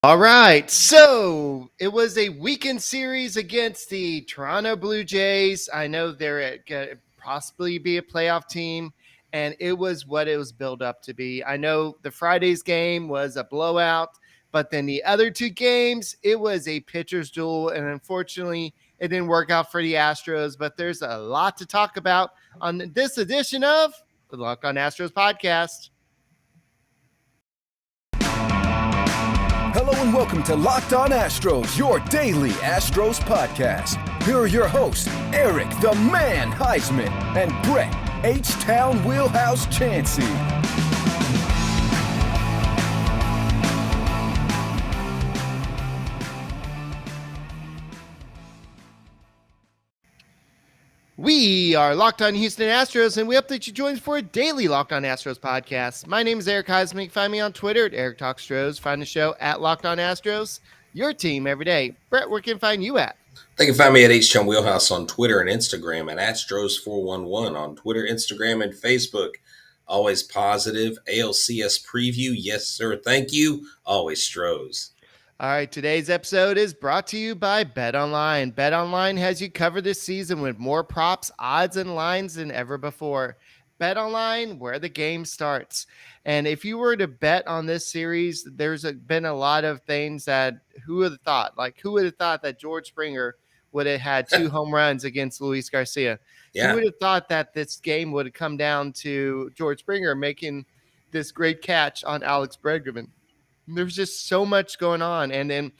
All right, so it was a weekend series against the Toronto Blue Jays. I know they're going to possibly be a playoff team, and it was what it was built up to be. I know the Friday's game was a blowout, but then the other two games, it was a pitcher's duel, and unfortunately, it didn't work out for the Astros. But there's a lot to talk about on this edition of the Locked On Astros podcast. Hello and welcome to Locked On Astros, your daily Astros podcast. Here are your hosts, Eric the Man Huysman and Brett H-Town Wheelhouse Chancey. We are Locked On Houston Astros, and we hope that you join us for a daily Locked On Astros podcast. My name is Eric Huysman. You can find me on Twitter at Eric Talks Stros. Find the show at Locked On Astros, your team every day. Brett, where can I find you at? They can find me at H-Town Wheelhouse on Twitter and Instagram, and Astros411 on Twitter, Instagram, and Facebook. Always positive. ALCS preview. Yes, sir. Thank you. Always Stros. All right, today's episode is brought to you by BetOnline. BetOnline has you covered this season with more props, odds, and lines than ever before. BetOnline, where the game starts. And if you were to bet on this series, there's been a lot of things that who would have thought? Like, who would have thought that George Springer would have had 2 home runs against Luis Garcia? Yeah. Who would have thought that this game would have come down to George Springer making this great catch on Alex Bregman? There's just so much going on. And then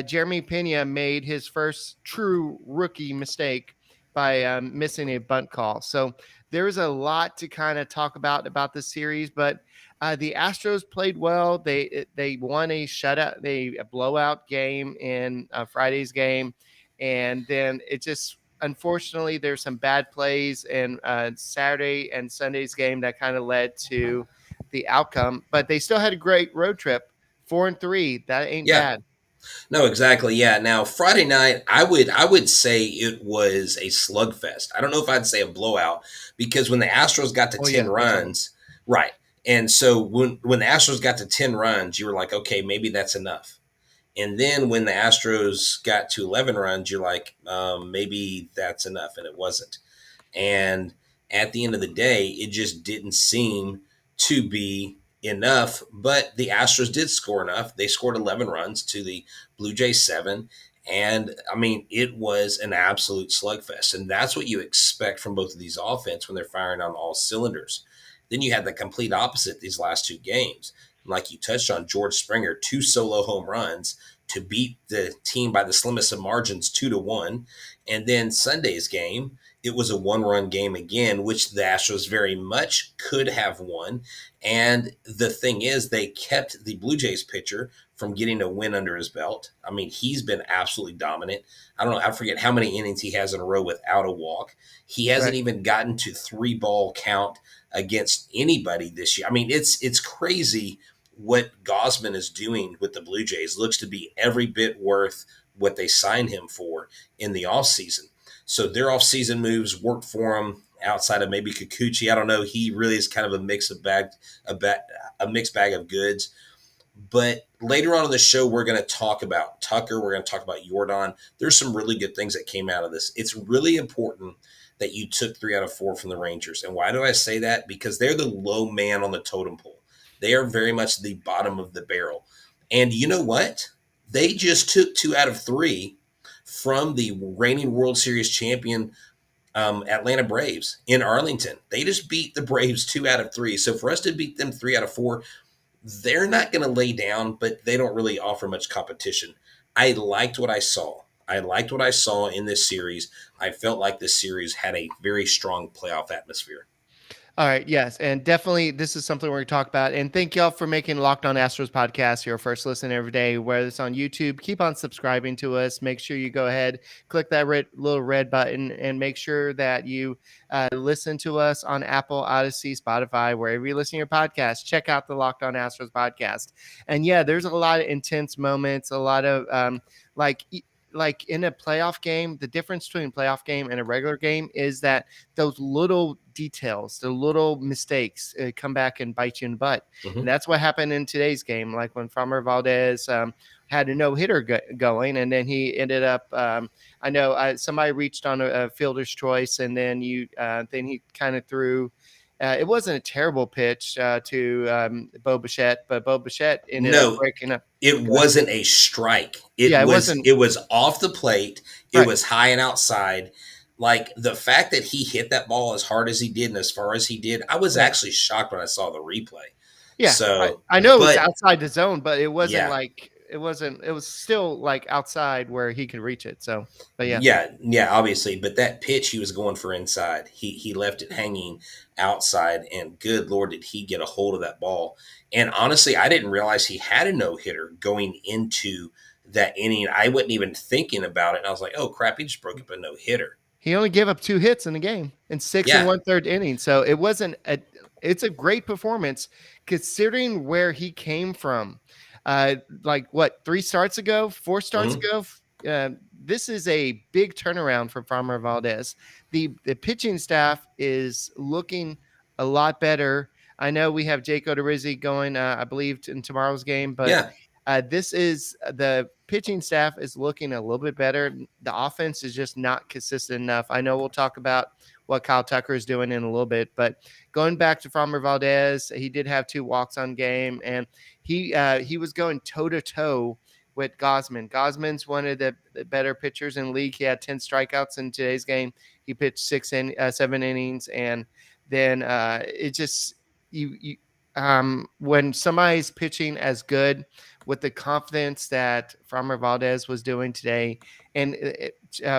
Jeremy Pena made his first true rookie mistake by missing a bunt call. So there's a lot to kind of talk about this series, but the Astros played well. They won a shutout, a blowout game in Friday's game. And then it just, unfortunately, there's some bad plays in Saturday and Sunday's game that kind of led to the outcome, but they still had a great road trip. 4-3. That ain't bad. No, exactly. Yeah. Now, Friday night, I would say it was a slugfest. I don't know if I'd say a blowout because when the Astros got to 10 runs, right. And so when the Astros got to 10 runs, you were like, okay, maybe that's enough. And then when the Astros got to 11 runs, you're like, maybe that's enough. And it wasn't. And at the end of the day, it just didn't seem to be enough, but the Astros did score enough. They scored 11 runs to the Blue Jays 7. And I mean, it was an absolute slugfest. And that's what you expect from both of these offense when they're firing on all cylinders. Then you had the complete opposite these last 2 games. Like you touched on, George Springer, 2 solo home runs to beat the team by the slimmest of margins, 2-1. And then Sunday's game, it was a 1-run game again, which the Astros very much could have won. And the thing is, they kept the Blue Jays pitcher from getting a win under his belt. I mean, he's been absolutely dominant. I don't know, I forget how many innings he has in a row without a walk. He hasn't even gotten to 3-ball count against anybody this year. I mean, it's crazy what Gausman is doing with the Blue Jays. Looks to be every bit worth what they signed him for in the offseason. So their offseason moves worked for him outside of maybe Kikuchi. I don't know. He really is kind of a mixed bag of goods. But later on in the show, we're going to talk about Tucker. We're going to talk about Jordan. There's some really good things that came out of this. It's really important that you took 3 out of 4 from the Rangers. And why do I say that? Because they're the low man on the totem pole. They are very much the bottom of the barrel. And you know what? They just took 2 out of 3 from the reigning World Series champion Atlanta Braves in Arlington. They just beat the Braves 2 out of 3. So for us to beat them 3 out of 4, they're not going to lay down, but they don't really offer much competition. I liked what I saw. In this series. I felt like this series had a very strong playoff atmosphere. All right. Yes. And definitely this is something we're going to talk about. And thank y'all for making Locked On Astros podcast your first listen every day, whether it's on YouTube. Keep on subscribing to us. Make sure you go ahead, click that little red button, and make sure that you listen to us on Apple, Odyssey, Spotify, wherever you listen to your podcast. Check out the Locked On Astros podcast. And yeah, there's a lot of intense moments, a lot of like in a playoff game, the difference between a playoff game and a regular game is that those little details, the little mistakes come back and bite you in the butt. Mm-hmm. And that's what happened in today's game. Like when Framber Valdez had a no-hitter going, and then he ended up I know somebody reached on a fielder's choice, and then he kind of threw it wasn't a terrible pitch to Bo Bichette, but Bo Bichette ended up breaking up. It wasn't a strike. It was off the plate. It was high and outside. Like the fact that he hit that ball as hard as he did and as far as he did, I was actually shocked when I saw the replay. Yeah, so I know it was outside the zone, but it wasn't like it was still like outside where he could reach it. So, but yeah, obviously. But that pitch he was going for inside. He left it hanging outside, and good Lord, did he get a hold of that ball. And honestly, I didn't realize he had a no-hitter going into that inning. I wasn't even thinking about it. And I was like, oh crap, he just broke up a no-hitter. He only gave up 2 hits in the game in 6 and 1/3 innings. So it wasn't it's a great performance considering where he came from. Like what, 3 starts ago, 4 starts ago. This is a big turnaround for Framber Valdez. The pitching staff is looking a lot better. I know we have Jake Odorizzi going, I believe, in tomorrow's game, but this is the pitching staff is looking a little bit better. The offense is just not consistent enough. I know we'll talk about what Kyle Tucker is doing in a little bit, but going back to Framber Valdez, he did have 2 walks on game, and he was going toe to toe with Gausman. Gausman's one of the better pitchers in the league. He had 10 strikeouts in today's game. He pitched 7 innings, and then it just when somebody's pitching as good with the confidence that Framber Valdez was doing today, and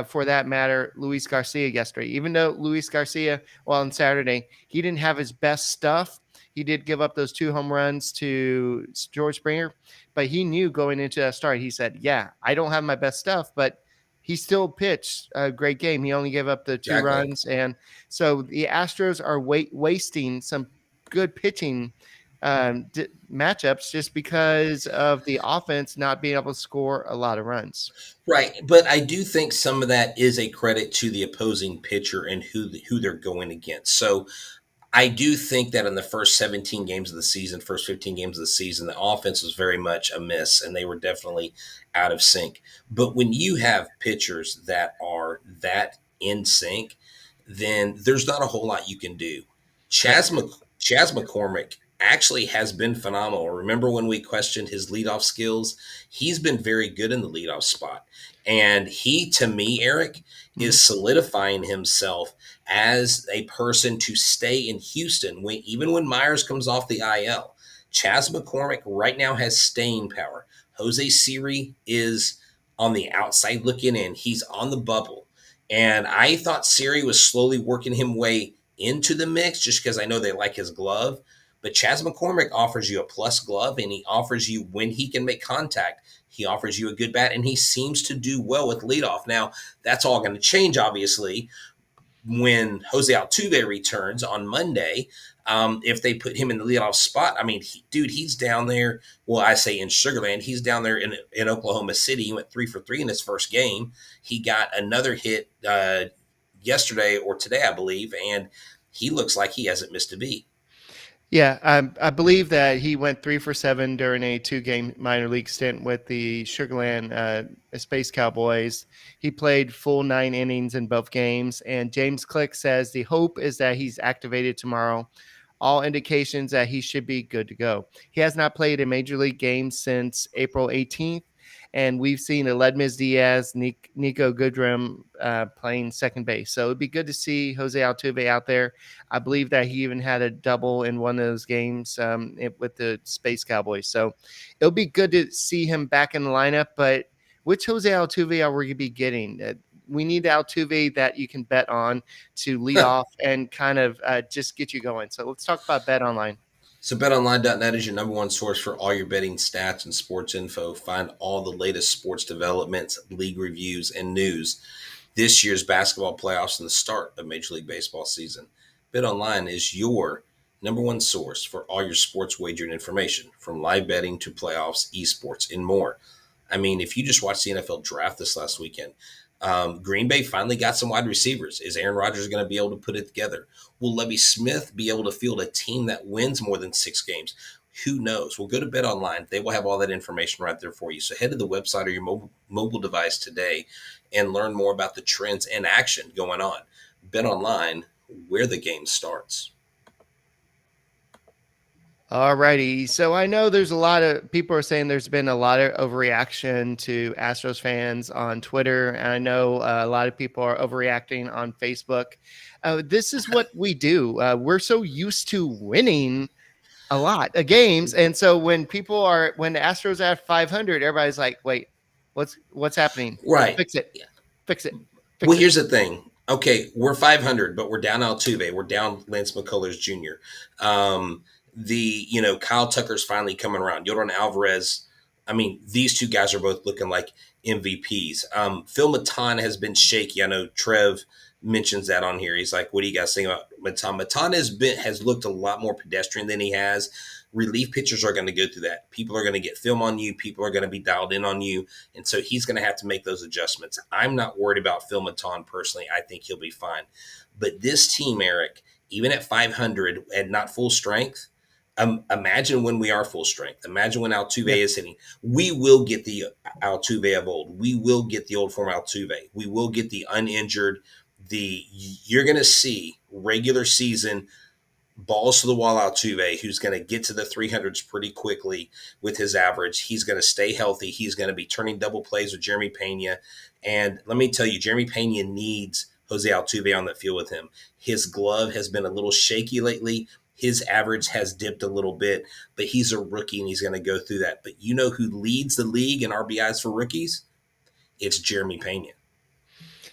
for that matter, Luis Garcia yesterday, even though Luis Garcia, on Saturday, he didn't have his best stuff. He did give up those 2 home runs to George Springer, but he knew going into that start, he said, yeah, I don't have my best stuff, but he still pitched a great game. He only gave up the 2 runs. And so the Astros are wasting some good pitching matchups just because of the offense not being able to score a lot of runs. Right, but I do think some of that is a credit to the opposing pitcher and who they're going against. So I do think that in the first 17 games of the season, first 15 games of the season, the offense was very much a miss, and they were definitely out of sync. But when you have pitchers that are that in sync, then there's not a whole lot you can do. Chas McCormick actually has been phenomenal. Remember when we questioned his leadoff skills? He's been very good in the leadoff spot. And he, to me, Eric, is solidifying himself as a person to stay in Houston even when Myers comes off the IL. Chas McCormick right now has staying power. Jose Siri is on the outside looking in. He's on the bubble. And I thought Siri was slowly working him way into the mix just because I know they like his glove. But Chas McCormick offers you a plus glove, and he offers you, when he can make contact, he offers you a good bat, and he seems to do well with leadoff. Now, that's all going to change, obviously, when Jose Altuve returns on Monday. If they put him in the leadoff spot, I mean, he's down there. Well, I say in Sugarland, he's down there in Oklahoma City. He went 3 for 3 in his first game. He got another hit yesterday or today, I believe, and he looks like he hasn't missed a beat. Yeah, I believe that he went 3 for 7 during a 2-game minor league stint with the Sugarland Space Cowboys. He played full 9 innings in both games, and James Click says the hope is that he's activated tomorrow. All indications that he should be good to go. He has not played a major league game since April 18th, and we've seen Aledmys Diaz, Nico Goodrum playing second base. So it'd be good to see Jose Altuve out there. I believe that he even had a double in one of those games with the Space Cowboys. So it'll be good to see him back in the lineup. But which Jose Altuve are we going to be getting? We need Altuve that you can bet on to lead off and kind of just get you going. So let's talk about Bet Online. So betonline.net is your number one source for all your betting stats and sports info. Find all the latest sports developments, league reviews, and news. This year's basketball playoffs and the start of Major League Baseball season. BetOnline is your number one source for all your sports wagering information, from live betting to playoffs, esports, and more. I mean, if you just watched the NFL draft this last weekend, Green Bay finally got some wide receivers. Is Aaron Rodgers going to be able to put it together? Will Lovie Smith be able to field a team that wins more than 6 games? Who knows? We'll go to Bet Online. They will have all that information right there for you. So head to the website or your mobile device today and learn more about the trends and action going on. Bet Online, where the game starts. All righty. So I know there's a lot of people are saying there's been a lot of overreaction to Astros fans on Twitter. And I know a lot of people are overreacting on Facebook. This is what we do. We're so used to winning a lot of games. And so when the Astros are at 500, everybody's like, wait, what's happening? Right. Fix it. Fix it. Well, here's the thing. Okay, we're 500, but we're down Altuve. We're down Lance McCullers Jr. Kyle Tucker's finally coming around. Yordan Alvarez. I mean, these two guys are both looking like MVPs. Phil Matan has been shaky. I know Trev mentions that on here. He's like, what do you guys think about Matan? Matan has looked a lot more pedestrian than he has. Relief pitchers are going to go through that. People are going to get film on you. People are going to be dialed in on you. And so he's going to have to make those adjustments. I'm not worried about Phil Matan personally. I think he'll be fine. But this team, Eric, even at 500 and not full strength, imagine when we are full strength. Imagine when Altuve is hitting. We will get the Altuve of old. We will get the old form Altuve. We will get the uninjured. You're going to see regular season balls to the wall Altuve, who's going to get to the 300s pretty quickly with his average. He's going to stay healthy. He's going to be turning double plays with Jeremy Pena. And let me tell you, Jeremy Pena needs Jose Altuve on the field with him. His glove has been a little shaky lately. His average has dipped a little bit, but he's a rookie and he's going to go through that. But you know who leads the league in RBIs for rookies? It's Jeremy Pena.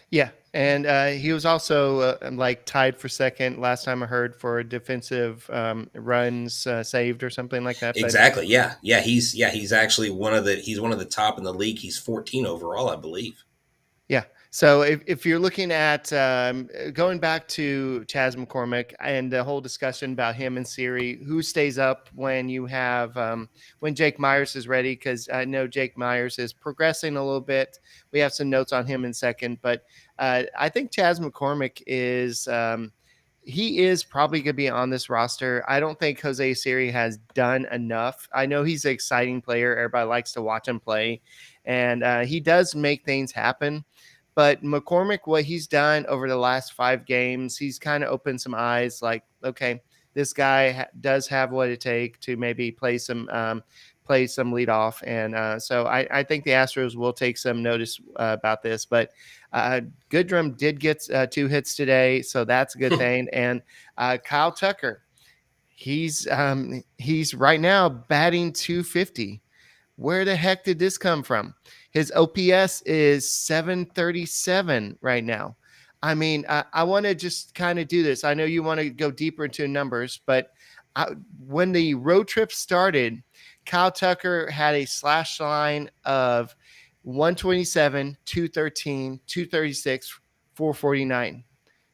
Yeah, and he was also tied for second last time I heard for defensive runs saved or something like that. Exactly. Yeah. He's actually one of the top in the league. He's 14 overall, I believe. Yeah. So if you're looking at going back to Chas McCormick and the whole discussion about him and Siri, who stays up when you have when Jake Myers is ready? Because I know Jake Myers is progressing a little bit. We have some notes on him in a second, but I think Chas McCormick is he is probably going to be on this roster. I don't think Jose Siri has done enough. I know he's an exciting player. Everybody likes to watch him play, and he does make things happen. But McCormick, what he's done over the last 5 games, he's kind of opened some eyes like, okay, this guy does have what it takes to maybe play some leadoff. And so I think the Astros will take some notice about this. But Goodrum did get 2 hits today, so that's a good thing. And Kyle Tucker, he's right now batting .250. Where the heck did this come from? His OPS is 737 right now. I mean, I want to just kind of do this. I know you want to go deeper into numbers, but when the road trip started, Kyle Tucker had a slash line of 127, 213, 236, 449.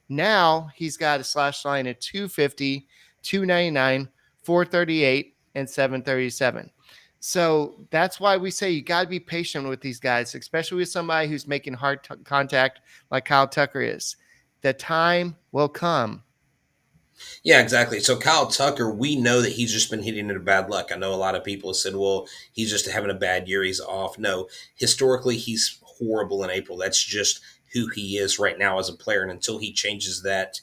Now he's got a slash line of 250, 299, 438, and 737. So that's why we say you got to be patient with these guys, especially with somebody who's making hard contact like Kyle Tucker is. The time will come. Yeah, exactly. So Kyle Tucker, we know that he's just been hitting into bad luck. I know a lot of people have said, well, he's just having a bad year. He's off. No, historically, he's horrible in April. That's just who he is right now as a player. And until he changes that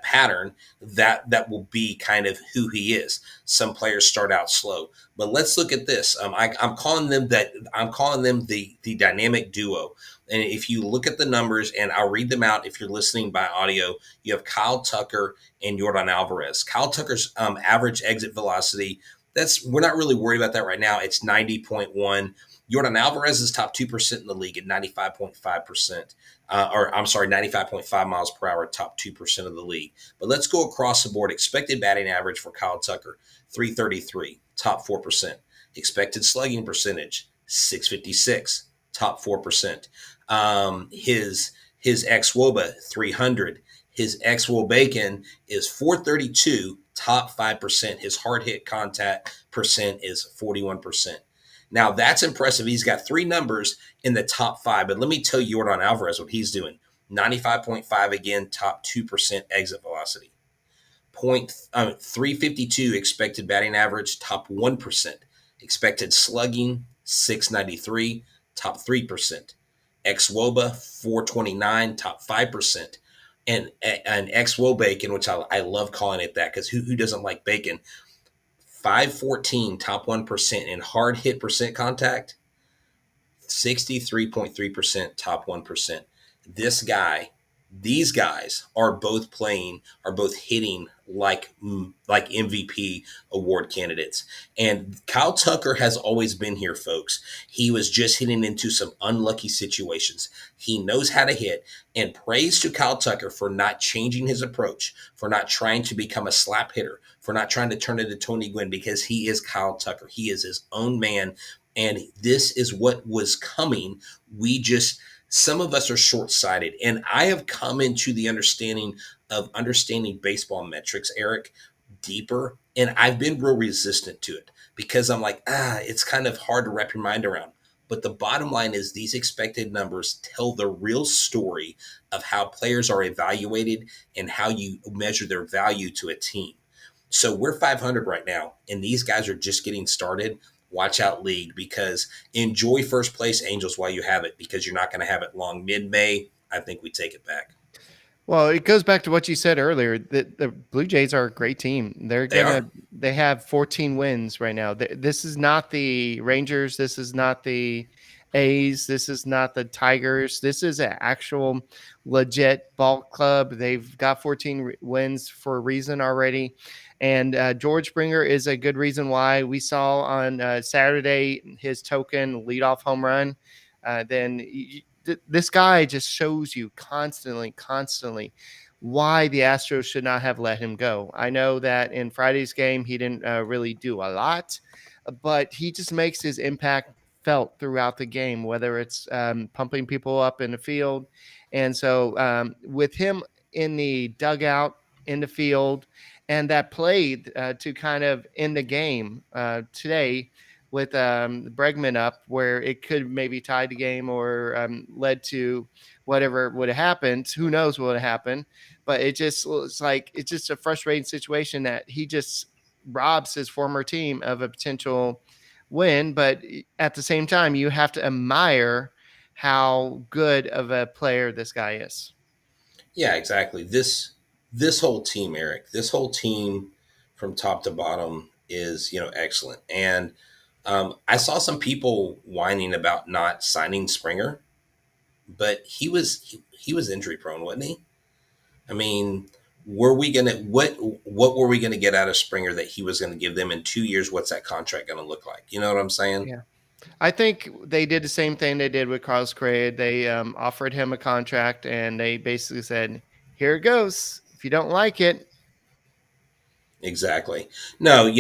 pattern, that will be kind of who he is. Some players start out slow, but let's look at this. I'm calling them the dynamic duo. And if you look at the numbers, and I'll read them out if you're listening by audio, you have Kyle Tucker and Yordan Alvarez. Kyle Tucker's average exit velocity, we're not really worried about that right now. It's 90.1. Yordan Alvarez is top 2% in the league at 95.5%. 95.5 miles per hour, top 2% of the league. But let's go across the board. Expected batting average for Kyle Tucker, 333, top 4%. Expected slugging percentage, 656, top 4%. His xwOBA, 300. His xwOBAcon is 432, top 5%. His hard hit contact percent is 41%. Now that's impressive. He's got 3 numbers in the top 5. But let me tell you, Jordan Alvarez, what he's doing. 95.5 again, top 2% exit velocity. 352 expected batting average, top 1%. Expected slugging, 693, top 3%. Ex-Woba, 429, top 5%. And an ex-Wo bacon, which I love calling it that because who doesn't like bacon? 514, top 1%. In hard hit percent contact, 63.3%, top 1%. This guy, these guys are both hitting like MVP award candidates. And Kyle Tucker has always been here, folks. He was just hitting into some unlucky situations. He knows how to hit, and praise to Kyle Tucker for not changing his approach, for not trying to become a slap hitter, for not trying to turn into Tony Gwynn, because he is Kyle Tucker. He is his own man. And this is what was coming. Some of us are short-sighted. And I have come into the understanding baseball metrics, Eric, deeper. And I've been real resistant to it because I'm like, it's kind of hard to wrap your mind around. But the bottom line is these expected numbers tell the real story of how players are evaluated and how you measure their value to a team. So we're 500 right now, and these guys are just getting started. Watch out, league, because enjoy first place Angels while you have it, because you're not going to have it long. Mid-May, I think we take it back. Well, it goes back to what you said earlier. The Blue Jays are a great team. They have 14 wins right now. This is not the Rangers. This is not the A's. This is not the Tigers. This is an actual legit ball club. They've got 14 wins for a reason already. And George Springer is a good reason why. We saw on Saturday his token leadoff home run. This guy just shows you constantly why the Astros should not have let him go. I know that in Friday's game, he didn't really do a lot, but he just makes his impact felt throughout the game, whether it's pumping people up in the field. And so with him in the dugout, in the field, and that played to kind of end the game today with Bregman up, where it could maybe tie the game or led to whatever would have happened. Who knows what would have happened? But it's just a frustrating situation that he just robs his former team of a potential win. But at the same time, you have to admire how good of a player this guy is. Yeah, exactly. This whole team, Eric, this whole team from top to bottom is, excellent. And I saw some people whining about not signing Springer, but he was injury prone, wasn't he? I mean, what were we gonna get out of Springer that he was gonna give them in 2 years? What's that contract gonna look like? You know what I'm saying? Yeah. I think they did the same thing they did with Carlos Correa. They offered him a contract, and they basically said, "Here it goes. If you don't like it." Exactly. No,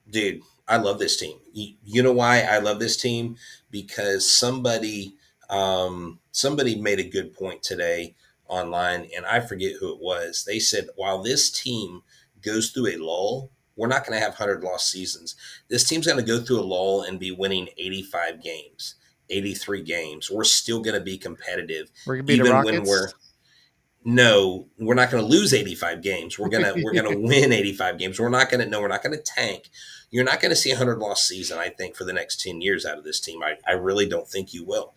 dude, I love this team. You know why I love this team? Because somebody made a good point today online, and I forget who it was. They said, while this team goes through a lull, we're not going to have 100 lost seasons. This team's going to go through a lull and be winning 85 games, 83 games. We're still going to be competitive. We're going to be the Rockets. No, we're not going to lose 85 games. We're gonna win 85 games. We're not going to tank. You're not going to see a 100 loss season, I think, for the next 10 years out of this team. I really don't think you will,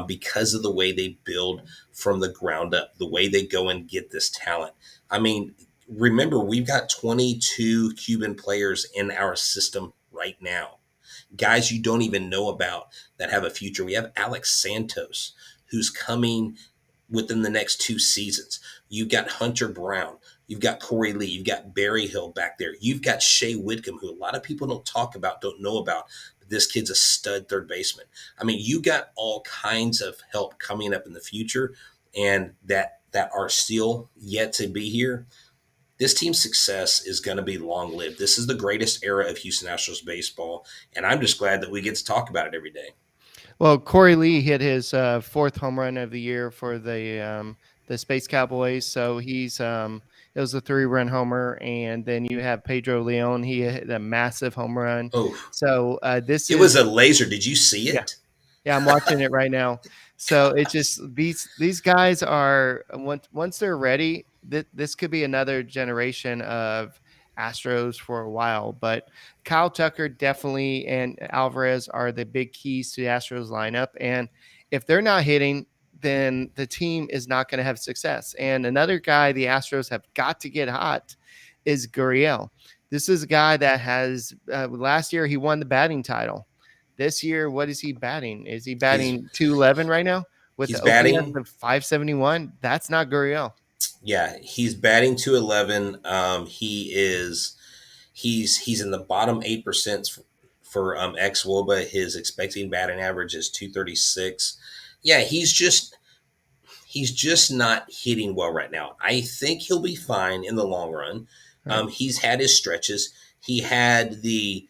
because of the way they build from the ground up, the way they go and get this talent. I mean, remember, we've got 22 Cuban players in our system right now, guys you don't even know about that have a future. We have Alex Santos, who's coming within the next 2 seasons. You've got Hunter Brown. You've got Corey Lee. You've got Barry Hill back there. You've got Shea Whitcomb, who a lot of people don't know about. But this kid's a stud third baseman. I mean, you got all kinds of help coming up in the future, and that are still yet to be here. This team's success is going to be long-lived. This is the greatest era of Houston Astros baseball, and I'm just glad that we get to talk about it every day. Well, Corey Lee hit his 4th home run of the year for the Space Cowboys, so he's It was a 3-run homer. And then you have Pedro Leon. He hit a massive home run. Oh, So this it was is a laser. Did you see yeah. it? Yeah, I'm watching it right now. So it's just these guys are once they're ready, this could be another generation of Astros for a while. But Kyle Tucker definitely and Alvarez are the big keys to the Astros lineup. And if they're not hitting, then the team is not going to have success. And another guy the Astros have got to get hot is Gurriel. This is a guy that has last year he won the batting title. This year, what is he batting? Is he He's batting 211 right now with he's the OPS batting. of 571? That's not Gurriel. Yeah, he's batting 211. He's in the bottom 8% for ex Woba. His expecting batting average is 236. Yeah, he's just not hitting well right now. I think he'll be fine in the long run. Right. He's had his stretches. He had a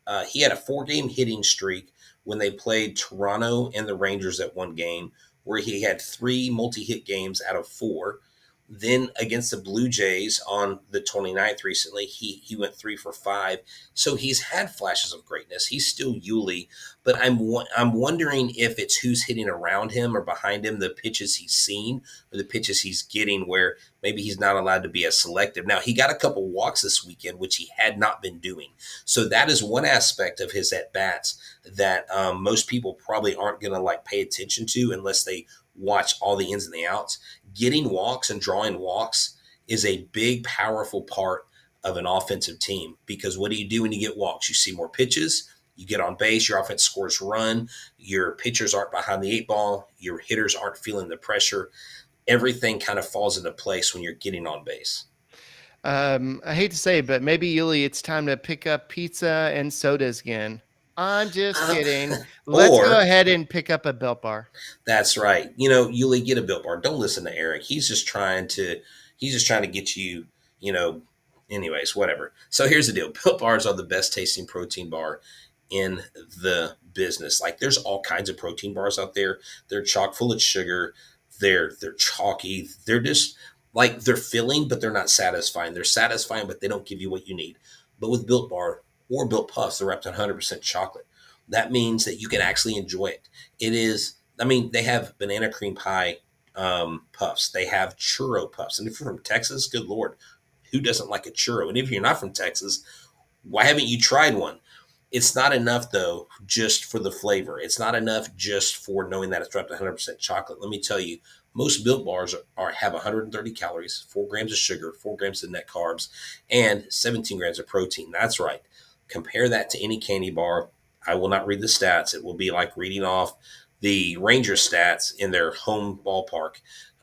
4-game hitting streak when they played Toronto and the Rangers at one game, where he had 3 multi-hit games out of 4. Then against the Blue Jays on the 29th recently, he went 3 for 5. So he's had flashes of greatness. He's still Yuli, but I'm wondering if it's who's hitting around him or behind him, the pitches he's seen or the pitches he's getting, where maybe he's not allowed to be as selective. Now, he got a couple walks this weekend, which he had not been doing. So that is one aspect of his at-bats that most people probably aren't going to pay attention to unless they watch all the ins and the outs. Getting walks and drawing walks is a big, powerful part of an offensive team, because what do you do when you get walks? You see more pitches, you get on base, your offense scores run, your pitchers aren't behind the 8 ball, your hitters aren't feeling the pressure. Everything kind of falls into place when you're getting on base. I hate to say it, but maybe, Yuli, it's time to pick up pizza and sodas again. I'm just kidding. Let's go ahead and pick up a Built Bar. That's right. Yuli, get a Built Bar. Don't listen to Eric. He's just trying to get you, anyways, whatever. So here's the deal. Built Bars are the best tasting protein bar in the business. There's all kinds of protein bars out there. They're chock full of sugar. They're chalky. They're just they're filling, but they're not satisfying. They're satisfying, but they don't give you what you need. But with Built Bar or Built Puffs, they're wrapped in 100% chocolate. That means that you can actually enjoy it. They have banana cream pie puffs. They have churro puffs. And if you're from Texas, good Lord, who doesn't like a churro? And if you're not from Texas, why haven't you tried one? It's not enough, though, just for the flavor. It's not enough just for knowing that it's wrapped in 100% chocolate. Let me tell you, most Built Bars have 130 calories, 4 grams of sugar, 4 grams of net carbs, and 17 grams of protein. That's right. Compare that to any candy bar. I will not read the stats. It will be like reading off the Rangers stats in their home ballpark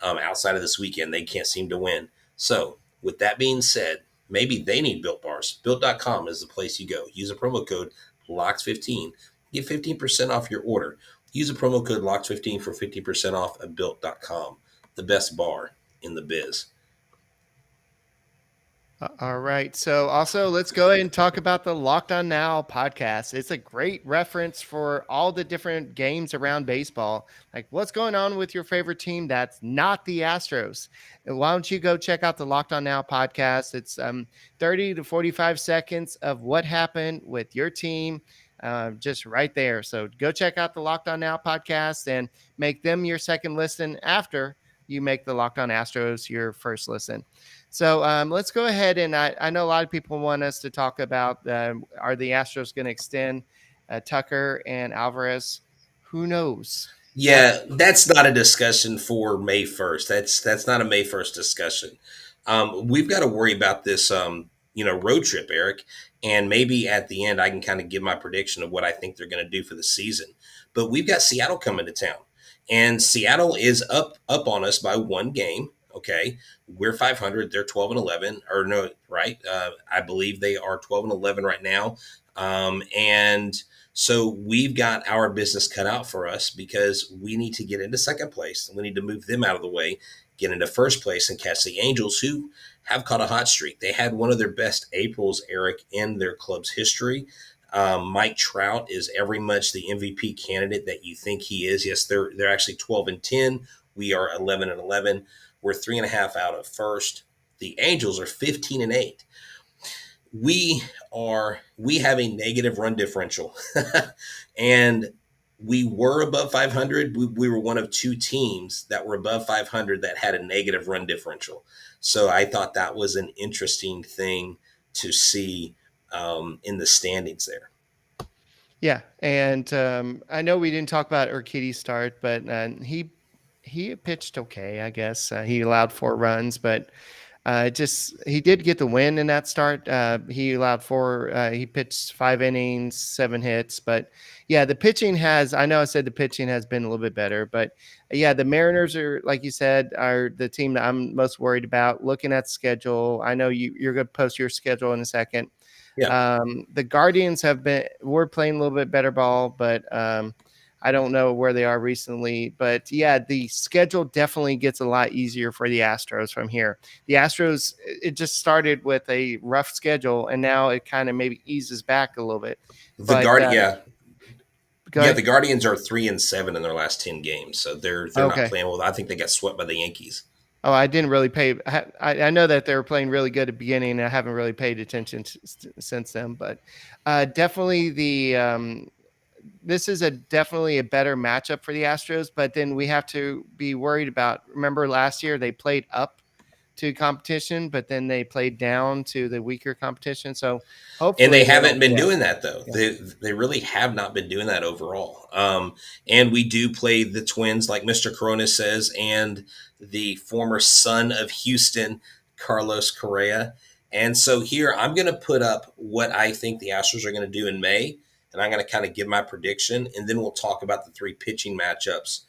outside of this weekend. They can't seem to win. So with that being said, maybe they need Built Bars. Built.com is the place you go. Use a promo code LOCKS15. Get 15% off your order. Use a promo code LOCKS15 for 50% off at Built.com. The best bar in the biz. All right. So also let's go ahead and talk about the Locked On Now podcast. It's a great reference for all the different games around baseball. What's going on with your favorite team that's not the Astros? And why don't you go check out the Locked On Now podcast? It's 30 to 45 seconds of what happened with your team, just right there. So go check out the Locked On Now podcast and make them your second listen after you make the Locked On Astros your first listen. So let's go ahead, and I know a lot of people want us to talk about are the Astros going to extend Tucker and Alvarez? Who knows? Yeah, that's not a discussion for May 1st. That's not a May 1st discussion. We've got to worry about this road trip, Eric, and maybe at the end I can kind of give my prediction of what I think they're going to do for the season. But we've got Seattle coming to town, and Seattle is up on us by 1 game. Okay, we're 500. They're 12-11, or no, right? I believe they are 12-11 right now. And so we've got our business cut out for us, because we need to get into second place. We need to move them out of the way, get into first place, and catch the Angels, who have caught a hot streak. They had one of their best Aprils, Eric, in their club's history. Mike Trout is every much the MVP candidate that you think he is. Yes, they're actually 12-10. We are 11-11. We're 3.5 out of first. The Angels are 15-8. We have a negative run differential, and we were above 500. We were one of two teams that were above 500 that had a negative run differential. So I thought that was an interesting thing to see in the standings there. Yeah, and I know we didn't talk about Urquidy's start, but he pitched okay, I guess. He allowed 4 runs, but he did get the win in that start. He allowed 4. He pitched 5 innings, 7 hits, but yeah, the pitching has. I know I said the pitching has been a little bit better, but yeah, the Mariners are, like you said, are the team that I'm most worried about. Looking at schedule, I know you're going to post your schedule in a second. Yeah. The Guardians we're playing a little bit better ball, but I don't know where they are recently. But yeah, the schedule definitely gets a lot easier for the Astros from here. The Astros, it just started with a rough schedule, and now it kind of maybe eases back a little bit. The The Guardians are 3-7 in their last 10 games, so they're not playing well. I think they got swept by the Yankees. Oh, I didn't really pay. I know that they were playing really good at the beginning, and I haven't really paid attention since then. But definitely this is definitely a better matchup for the Astros. But then we have to be worried about. Remember last year they played up to competition, but then they played down to the weaker competition. So hopefully, and they haven't been doing that though. Yeah. They really have not been doing that overall. And we do play the Twins, like Mr. Corona says, and the former son of Houston, Carlos Correa. And so here I'm going to put up what I think the Astros are going to do in May, and I'm going to kind of give my prediction, and then we'll talk about the 3 pitching matchups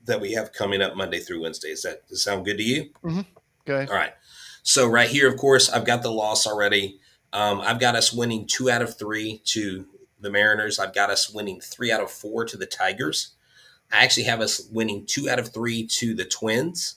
that we have coming up Monday through Wednesday. Does that sound good to you? Mm-hmm. Go ahead. All right. So right here, of course, I've got the loss already. I've got us winning 2 out of 3 to the Mariners. I've got us winning 3 out of 4 to the Tigers. I actually have us winning 2 out of 3 to the Twins.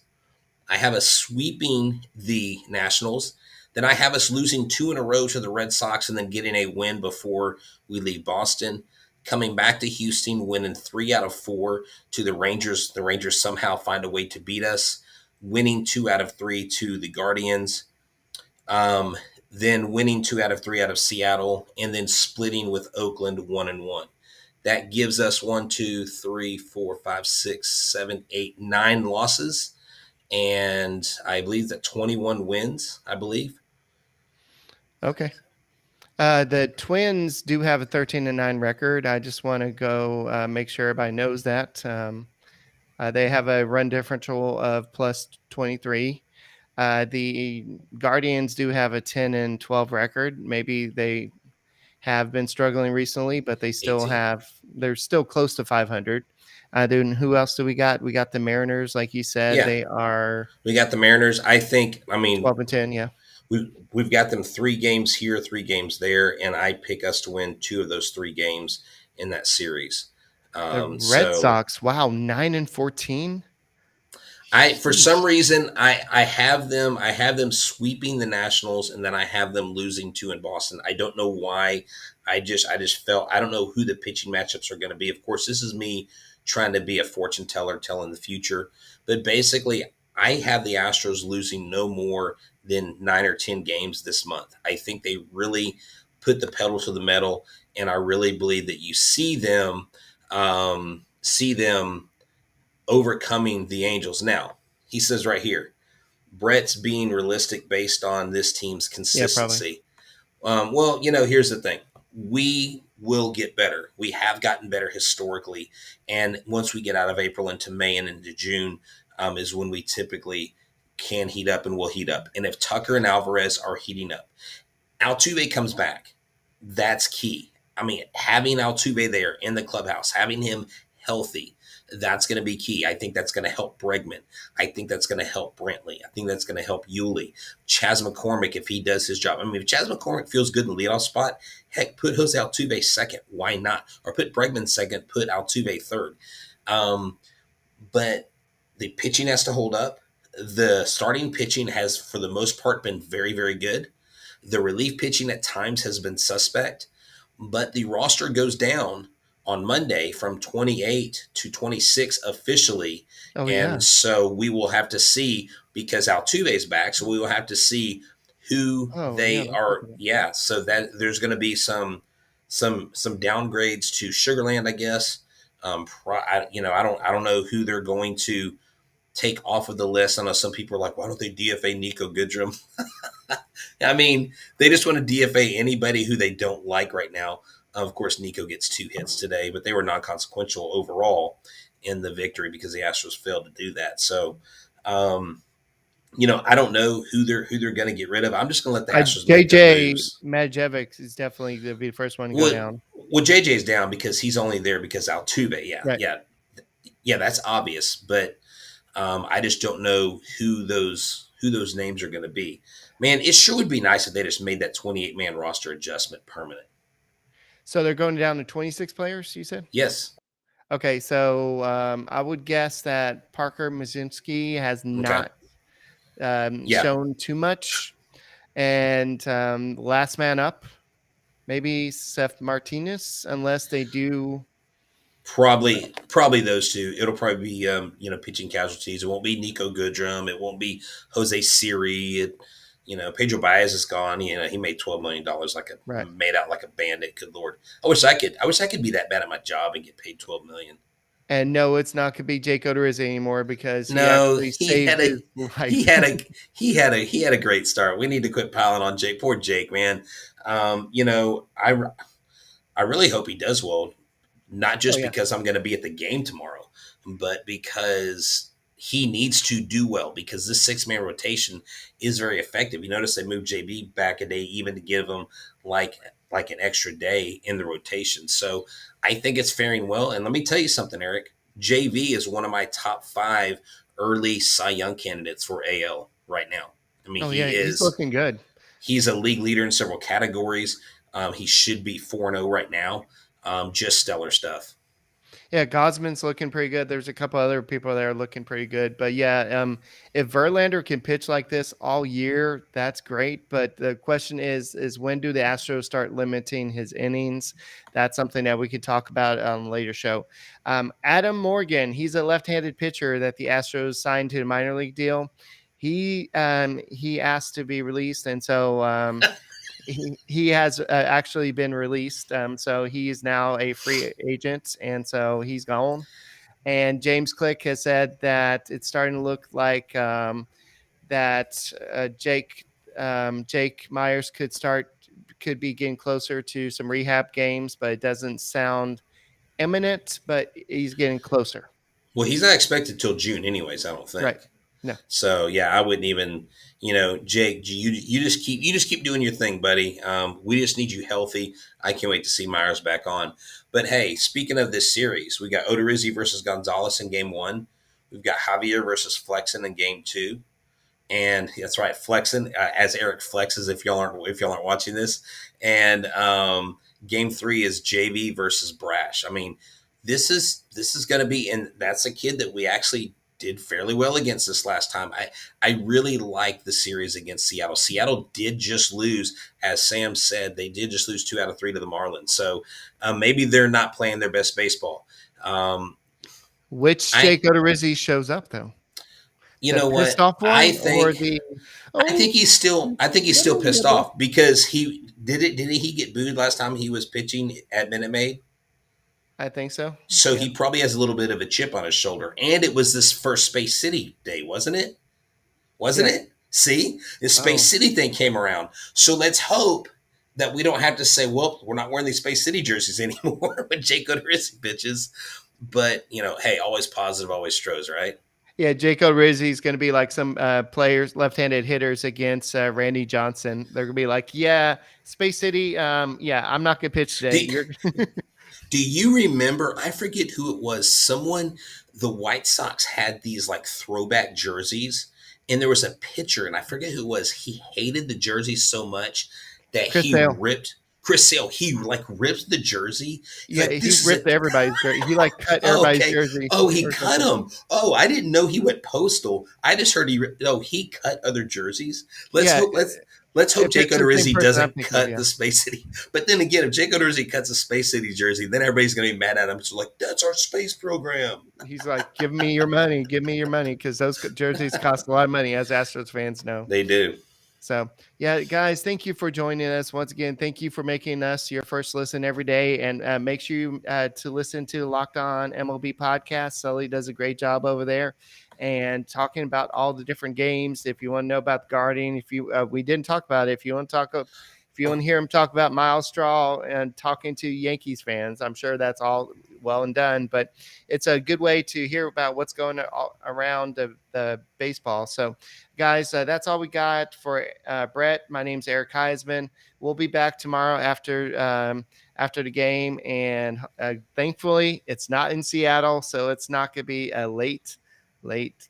I have us sweeping the Nationals. Then I have us losing 2 in a row to the Red Sox and then getting a win before we leave Boston. Coming back to Houston, winning 3 out of 4 to the Rangers. The Rangers somehow find a way to beat us. Winning 2 out of 3 to the Guardians. Then winning 2 out of 3 out of Seattle. And then splitting with Oakland 1-1. That gives us 1, 2, 3, 4, 5, 6, 7, 8, 9 losses. And I believe that 21 wins, I believe. Okay. The Twins do have a 13-9 record. I just want to go make sure everybody knows that. They have a run differential of plus 23. The Guardians do have a 10-12 record. Maybe they have been struggling recently, but they still 18. They're still close to 500. Then who else do we got? We got the Mariners, like you said. Yeah. We got the Mariners. I think, 12-10, yeah. We've got them 3 games here, 3 games there, and I pick us to win 2 of those 3 games in that series. The Red Sox, wow, 9-14. For some reason I have them sweeping the Nationals, and then I have them losing 2 in Boston. I don't know why. I just felt, I don't know who the pitching matchups are going to be. Of course, this is me trying to be a fortune teller telling the future, but basically I have the Astros losing no more than 9 or 10 games this month. I think they really put the pedal to the metal, and I really believe that you see them overcoming the Angels. Now, he says right here, Brett's being realistic based on this team's consistency. Yeah, well, here's the thing. We will get better. We have gotten better historically. And once we get out of April into May and into June is when we typically can heat up and will heat up. And if Tucker and Alvarez are heating up, Altuve comes back. That's key. Having Altuve there in the clubhouse, having him healthy, that's going to be key. I think that's going to help Bregman. I think that's going to help Brantley. I think that's going to help Yuli. Chas McCormick, if he does his job. If Chas McCormick feels good in the leadoff spot, heck, put Jose Altuve second. Why not? Or put Bregman second, put Altuve third. But the pitching has to hold up. The starting pitching has, for the most part, been very, very good. The relief pitching at times has been suspect. But the roster goes down on Monday from 28 to 26 officially. Oh And yeah. so we will have to see, because Altuve's back. So we will have to see who Oh yeah. they Let's look are. at it. Yeah. So that there's going to be some downgrades to Sugarland, I guess. I don't know who they're going to take off of the list. I know some people are like, why don't they DFA Nico Goodrum? I mean, they just want to DFA anybody who they don't like right now. Of course, Nico gets 2 hits today, but they were non-consequential overall in the victory because the Astros failed to do that. So, I don't know who they're going to get rid of. I'm just going to let the Astros make their JJ moves. Madjevic is definitely going to be the first one to go Well, down. well, JJ's down because he's only there because Altuve. Yeah, Right. yeah, that's obvious. But I just don't know who those names are going to be. Man, it sure would be nice if they just made that 28-man roster adjustment permanent. So they're going down to 26 players, you said? Yes. Okay, so I would guess that Parker Mazinski has Okay. not Yeah. shown too much. And last man up, maybe Seth Martinez, unless they do. Probably those two. It'll probably be pitching casualties. It won't be Nico Goodrum. It won't be Jose Siri. Pedro Baez is gone. He made $12 million Right. made out like a bandit. Good Lord. I wish I could be that bad at my job and get paid $12 million. And no, it's not going to be Jake Odorizzi anymore because he No, actually he saved had his a life. he had a great start. We need to quit piling on Jake. Poor Jake, man. I really hope he does well. Not just yeah. because I'm going to be at the game tomorrow, but because he needs to do well, because this 6-man rotation is very effective. You notice they moved JB back a day even to give him like an extra day in the rotation. So I think it's faring well. And let me tell you something, Eric. JV is one of my top 5 early Cy Young candidates for AL right now. I mean, He's looking good. He's a league leader in several categories. He should be 4-0 right now. Just stellar stuff. Yeah, Gosman's looking pretty good. There's a couple other people that are looking pretty good. But yeah, if Verlander can pitch like this all year, that's great. But the question is when do the Astros start limiting his innings? That's something that we could talk about on a later show. Adam Morgan, he's a left-handed pitcher that the Astros signed to a minor league deal. He asked to be released, and so he has actually been released. So he is now a free agent, and so he's gone. And James Click has said that it's starting to look like that Jake Myers could be getting closer to some rehab games, but it doesn't sound imminent, but he's getting closer. Well, he's not expected till June anyways, I don't think. Right. No. So yeah, I wouldn't even, Jake, you just keep doing your thing, buddy. We just need you healthy. I can't wait to see Myers back on. But hey, speaking of this series, we got Odorizzi versus Gonzalez in game 1. We've got Javier versus Flexen in game 2. And that's right, Flexen, as Eric flexes if y'all aren't watching this. And game 3 is JV versus Brash. I mean, this is going to be, and that's a kid that we actually did fairly well against this last time. I really like the series against Seattle. Seattle did just lose, as Sam said, they did just lose 2 out of 3 to the Marlins. So maybe they're not playing their best baseball. Which Jake Odorizzi shows up though? You know what? I think he's still pissed off because he get booed last time he was pitching at Minute Maid? I think so. So he probably has a little bit of a chip on his shoulder. And it was this first Space City day, wasn't it? Wasn't it? See? The Space City thing came around. So let's hope that we don't have to say, well, we're not wearing these Space City jerseys anymore when Jake Odorizzi pitches. But, hey, always positive, always Stros, right? Yeah, Jake Odorizzi is going to be like some players, left-handed hitters against Randy Johnson. They're going to be like, yeah, Space City, I'm not going to pitch today. Do you remember, I forget who it was, the White Sox had these like throwback jerseys, and there was a pitcher, and I forget who it was. He hated the jerseys so much that Chris Sale, he like rips the jersey. He's Yeah, like, he this is ripped it. everybody's jersey. He like cut Oh, everybody's okay. jersey. Oh, he or cut something. him. Oh, I didn't know he went postal. I just heard he cut other jerseys. Let's Yeah, hope let's hope if Jake it's the same Odorizzi person I'm doesn't thinking of, cut yeah. the Space City. But then again, if Jake Odorizzi cuts a Space City jersey, then everybody's gonna be mad at him. It's like, that's our space program. He's like, give me your money, because those jerseys cost a lot of money, as Astros fans know. They do. So, yeah, guys, thank you for joining us once again. Thank you for making us your first listen every day, and make sure you to listen to the Locked On MLB podcast. Sully does a great job over there, and talking about all the different games. If you want to know about the Guardian, if you we didn't talk about it, if you want to hear him talk about Miles Straw and talking to Yankees fans, I'm sure that's all well and done. But it's a good way to hear about what's going around the baseball. So, guys, that's all we got for Brett. My name's Eric Huysman. We'll be back tomorrow after the game, and thankfully it's not in Seattle, so it's not going to be a late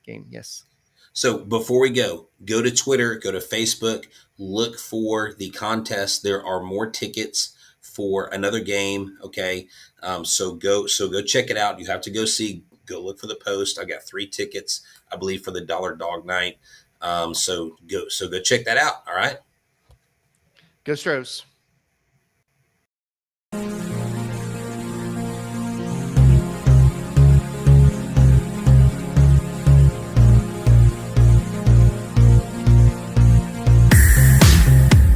game. Yes. So before we go to Twitter, go to Facebook, look for the contest. There are more tickets for another game. Okay. So go check it out. You have to go look for the post. I got 3 tickets, I believe, for the Dollar Dog Night. So go check that out. All right. Go Stros.